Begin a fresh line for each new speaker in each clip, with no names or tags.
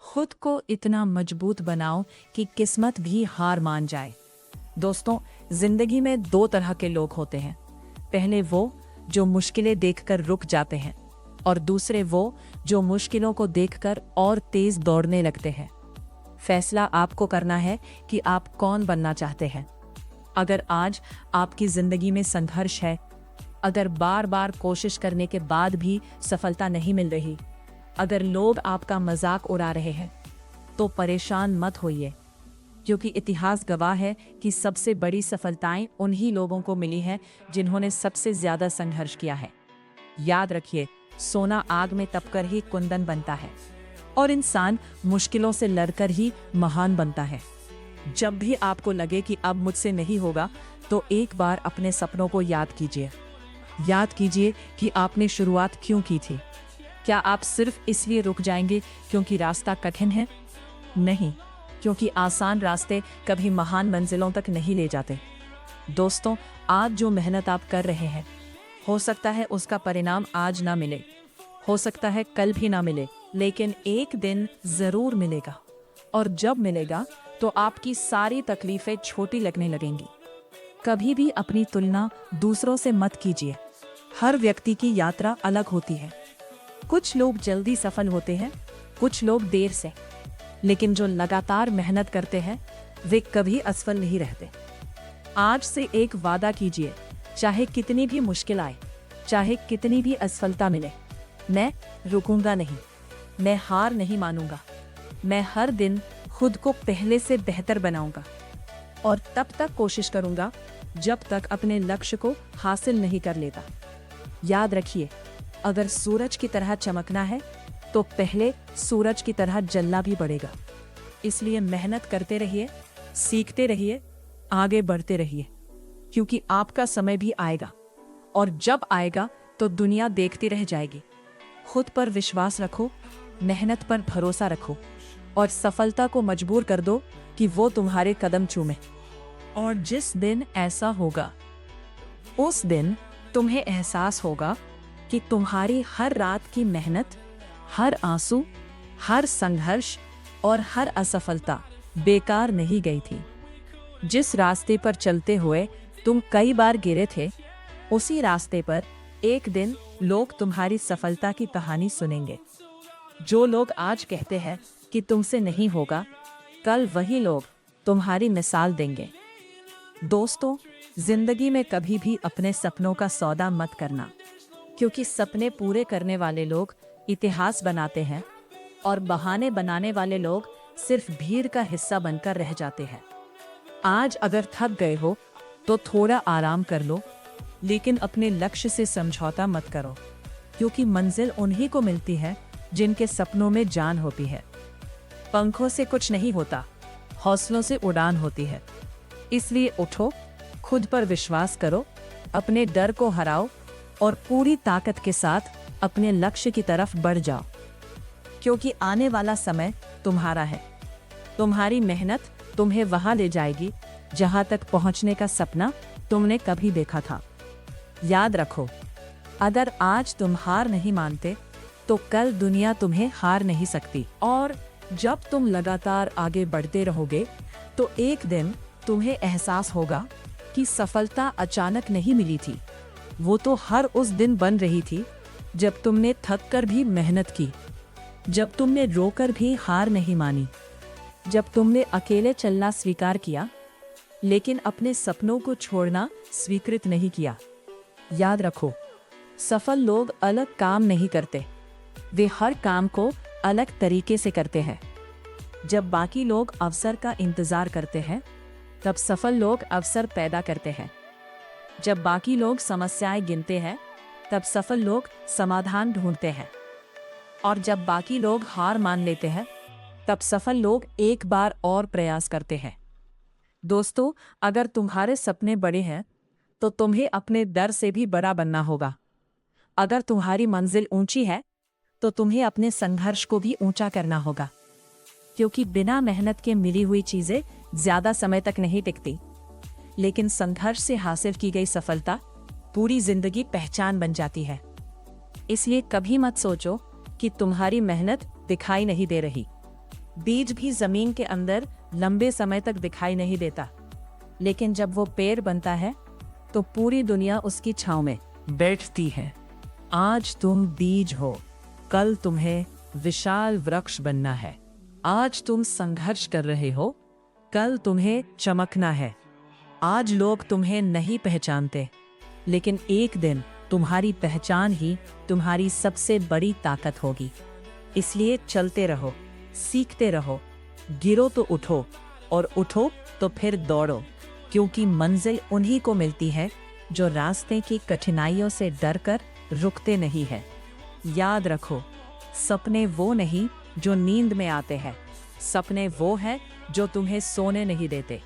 खुद को इतना मजबूत बनाओ कि किस्मत भी हार मान जाए। दोस्तों, जिंदगी में दो तरह के लोग होते हैं। पहले वो जो मुश्किलें देखकर रुक जाते हैं और दूसरे वो जो मुश्किलों को देखकर और तेज दौड़ने लगते हैं। फैसला आपको करना है कि आप कौन बनना चाहते हैं। अगर आज आपकी जिंदगी में संघर्ष है, अगर बार बार कोशिश करने के बाद भी सफलता नहीं मिल रही, अगर लोग आपका मजाक उड़ा रहे हैं, तो परेशान मत होइए, क्योंकि इतिहास गवाह है कि सबसे बड़ी सफलताएं उन्हीं लोगों को मिली हैं जिन्होंने सबसे ज्यादा संघर्ष किया है। याद रखिए, सोना आग में तपकर ही कुंदन बनता है और इंसान मुश्किलों से लड़कर ही महान बनता है। जब भी आपको लगे कि अब मुझसे नहीं होगा, तो एक बार अपने सपनों को याद कीजिए। याद कीजिए कि आपने शुरुआत क्यों की थी। क्या आप सिर्फ इसलिए रुक जाएंगे क्योंकि रास्ता कठिन है? नहीं, क्योंकि आसान रास्ते कभी महान मंजिलों तक नहीं ले जाते। दोस्तों, आज जो मेहनत आप कर रहे हैं, हो सकता है उसका परिणाम आज ना मिले, हो सकता है कल भी ना मिले, लेकिन एक दिन जरूर मिलेगा। और जब मिलेगा तो आपकी सारी तकलीफें छोटी लगने लगेंगी। कभी भी अपनी तुलना दूसरों से मत कीजिए। हर व्यक्ति की यात्रा अलग होती है। कुछ लोग जल्दी सफल होते हैं, कुछ लोग देर से, लेकिन जो लगातार मेहनत करते हैं वे कभी असफल नहीं रहते। आज से एक वादा कीजिए, चाहे कितनी भी मुश्किल आए, चाहे कितनी भी असफलता मिले, मैं रुकूंगा नहीं, मैं हार नहीं मानूंगा। मैं हर दिन खुद को पहले से बेहतर बनाऊंगा और तब तक कोशिश करूंगा जब तक अपने लक्ष्य को हासिल नहीं कर लेता। याद रखिए, अगर सूरज की तरह चमकना है तो पहले सूरज की तरह जलना भी पड़ेगा। इसलिए मेहनत करते रहिए, सीखते रहिए, आगे बढ़ते रहिए, क्योंकि आपका समय भी आएगा और जब आएगा तो दुनिया देखती रह जाएगी। खुद पर विश्वास रखो, मेहनत पर भरोसा रखो और सफलता को मजबूर कर दो कि वो तुम्हारे कदम चूमे। और जिस दिन ऐसा होगा, उस दिन तुम्हें एहसास होगा कि तुम्हारी हर रात की मेहनत, हर आंसू, हर संघर्ष और हर असफलता बेकार नहीं गई थी। जिस रास्ते पर चलते हुए तुम कई बार गिरे थे, उसी रास्ते पर एक दिन लोग तुम्हारी सफलता की कहानी सुनेंगे। जो लोग आज कहते हैं कि तुमसे नहीं होगा, कल वही लोग तुम्हारी मिसाल देंगे। दोस्तों, जिंदगी में कभी भी अपने सपनों का सौदा मत करना, क्योंकि सपने पूरे करने वाले लोग इतिहास बनाते हैं और बहाने बनाने वाले लोग सिर्फ भीड़ का हिस्सा बनकर रह जाते हैं। आज अगर थक गए हो तो थोड़ा आराम कर लो, लेकिन अपने लक्ष्य से समझौता मत करो, क्योंकि मंजिल उन्हीं को मिलती है जिनके सपनों में जान होती है। पंखों से कुछ नहीं होता, हौसलों से उड़ान होती है। इसलिए उठो, खुद पर विश्वास करो, अपने डर को हराओ और पूरी ताकत के साथ अपने लक्ष्य की तरफ बढ़ जाओ, क्योंकि आने वाला समय तुम्हारा है। तुम्हारी मेहनत तुम्हें वहां ले जाएगी जहां तक पहुंचने का सपना तुमने कभी देखा था। याद रखो, अगर आज तुम हार नहीं मानते तो कल दुनिया तुम्हें हार नहीं सकती। और जब तुम लगातार आगे बढ़ते रहोगे तो एक दिन तुम्हें एहसास होगा कि सफलता अचानक नहीं मिली थी। वो तो हर उस दिन बन रही थी जब तुमने थक कर भी मेहनत की, जब तुमने रोकर भी हार नहीं मानी, जब तुमने अकेले चलना स्वीकार किया लेकिन अपने सपनों को छोड़ना स्वीकृत नहीं किया। याद रखो, सफल लोग अलग काम नहीं करते, वे हर काम को अलग तरीके से करते हैं। जब बाकी लोग अवसर का इंतजार करते हैं, तब सफल लोग अवसर पैदा करते हैं। जब बाकी लोग समस्याएं गिनते हैं, तब सफल लोग समाधान ढूंढते हैं। और जब बाकी लोग हार मान लेते हैं, तब सफल लोग एक बार और प्रयास करते हैं। दोस्तों, अगर तुम्हारे सपने बड़े हैं तो तुम्हें अपने डर से भी बड़ा बनना होगा। अगर तुम्हारी मंजिल ऊंची है तो तुम्हें अपने संघर्ष को भी ऊंचा करना होगा, क्योंकि बिना मेहनत के मिली हुई चीजें ज्यादा समय तक नहीं टिकती, लेकिन संघर्ष से हासिल की गई सफलता पूरी जिंदगी पहचान बन जाती है। इसलिए कभी मत सोचो कि तुम्हारी मेहनत दिखाई नहीं दे रही। बीज भी जमीन के अंदर लंबे समय तक दिखाई नहीं देता, लेकिन जब वो पेड़ बनता है तो पूरी दुनिया उसकी छांव में बैठती है। आज तुम बीज हो, कल तुम्हें विशाल वृक्ष बनना है। आज तुम संघर्ष कर रहे हो, कल तुम्हें चमकना है। आज लोग तुम्हें नहीं पहचानते, लेकिन एक दिन तुम्हारी पहचान ही तुम्हारी सबसे बड़ी ताकत होगी। इसलिए चलते रहो, सीखते रहो, गिरो तो उठो और उठो तो फिर दौड़ो, क्योंकि मंजिल उन्हीं को मिलती है जो रास्ते की कठिनाइयों से डरकर रुकते नहीं है। याद रखो, सपने वो नहीं जो नींद में आते हैं, सपने वो है जो तुम्हें सोने नहीं देते।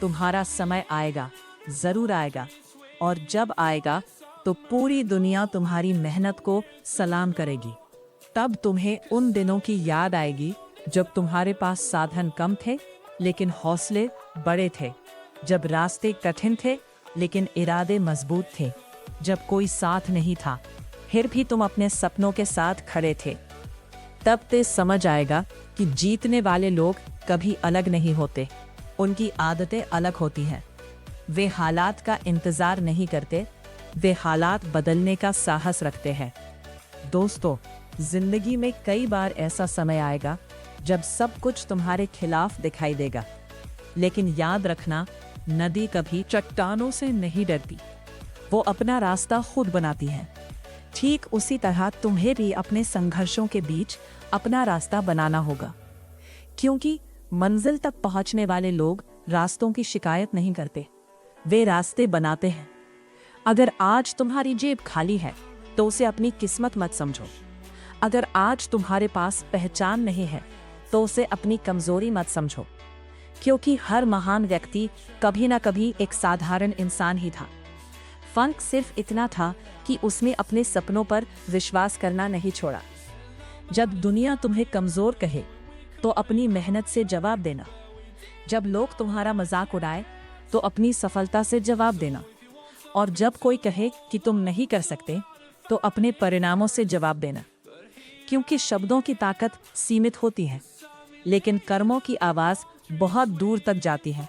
तुम्हारा समय आएगा, जरूर आएगा, और जब आएगा तो पूरी दुनिया तुम्हारी मेहनत को सलाम करेगी। तब तुम्हें उन दिनों की याद आएगी जब तुम्हारे पास साधन कम थे लेकिन हौसले बड़े थे, जब रास्ते कठिन थे लेकिन इरादे मजबूत थे, जब कोई साथ नहीं था फिर भी तुम अपने सपनों के साथ खड़े थे। तब ते समझ आएगा कि जीतने वाले लोग कभी अलग नहीं होते, उनकी आदतें अलग होती हैं। वे हालात का इंतजार नहीं करते, वे हालात बदलने का साहस रखते हैं। दोस्तों, जिंदगी में कई बार ऐसा समय आएगा जब सब कुछ तुम्हारे खिलाफ दिखाई देगा, लेकिन याद रखना, नदी कभी चट्टानों से नहीं डरती, वो अपना रास्ता खुद बनाती है। ठीक उसी तरह तुम्हें भी अपने संघर्षों के बीच अपना रास्ता बनाना होगा, क्योंकि मंजिल तक पहुंचने वाले लोग रास्तों की शिकायत नहीं करते, वे रास्ते बनाते हैं। अगर आज तुम्हारी जेब खाली है तो उसे अपनी किस्मत मत समझो। अगर आज तुम्हारे पास पहचान नहीं है तो उसे अपनी कमजोरी मत समझो, क्योंकि हर महान व्यक्ति कभी ना कभी एक साधारण इंसान ही था। फर्क सिर्फ इतना था कि उसने अपने सपनों पर विश्वास करना नहीं छोड़ा। जब दुनिया तुम्हें कमजोर कहे तो अपनी मेहनत से जवाब देना। जब लोग तुम्हारा मजाक उड़ाए तो अपनी सफलता से जवाब देना। और जब कोई कहे कि तुम नहीं कर सकते तो अपने परिणामों से जवाब देना, क्योंकि शब्दों की ताकत सीमित होती है, लेकिन कर्मों की आवाज बहुत दूर तक जाती है।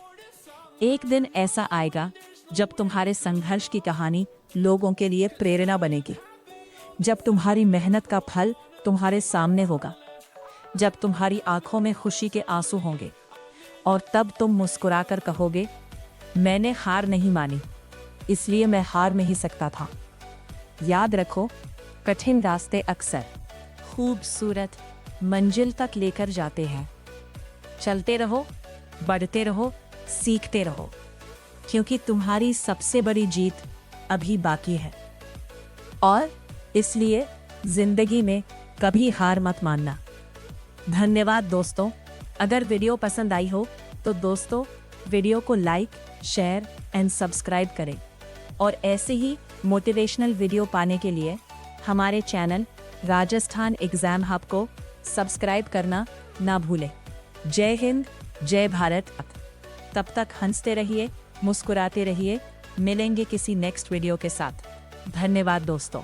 एक दिन ऐसा आएगा जब तुम्हारे संघर्ष की कहानी लोगों के लिए प्रेरणा बनेगी, जब तुम्हारी मेहनत का फल तुम्हारे सामने होगा, जब तुम्हारी आंखों में खुशी के आंसू होंगे, और तब तुम मुस्कुराकर कहोगे, मैंने हार नहीं मानी, इसलिए मैं हार नहीं सकता था। याद रखो, कठिन रास्ते अक्सर खूबसूरत मंजिल तक लेकर जाते हैं। चलते रहो, बढ़ते रहो, सीखते रहो, क्योंकि तुम्हारी सबसे बड़ी जीत अभी बाकी है। और इसलिए जिंदगी में कभी हार मत मानना। धन्यवाद दोस्तों। अगर वीडियो पसंद आई हो तो दोस्तों वीडियो को लाइक, शेयर एंड सब्सक्राइब करें, और ऐसे ही मोटिवेशनल वीडियो पाने के लिए हमारे चैनल राजस्थान एग्जाम हब को सब्सक्राइब करना ना भूलें। जय हिंद, जय भारत। तब तक हंसते रहिए, मुस्कुराते रहिए। मिलेंगे किसी नेक्स्ट वीडियो के साथ। धन्यवाद दोस्तों।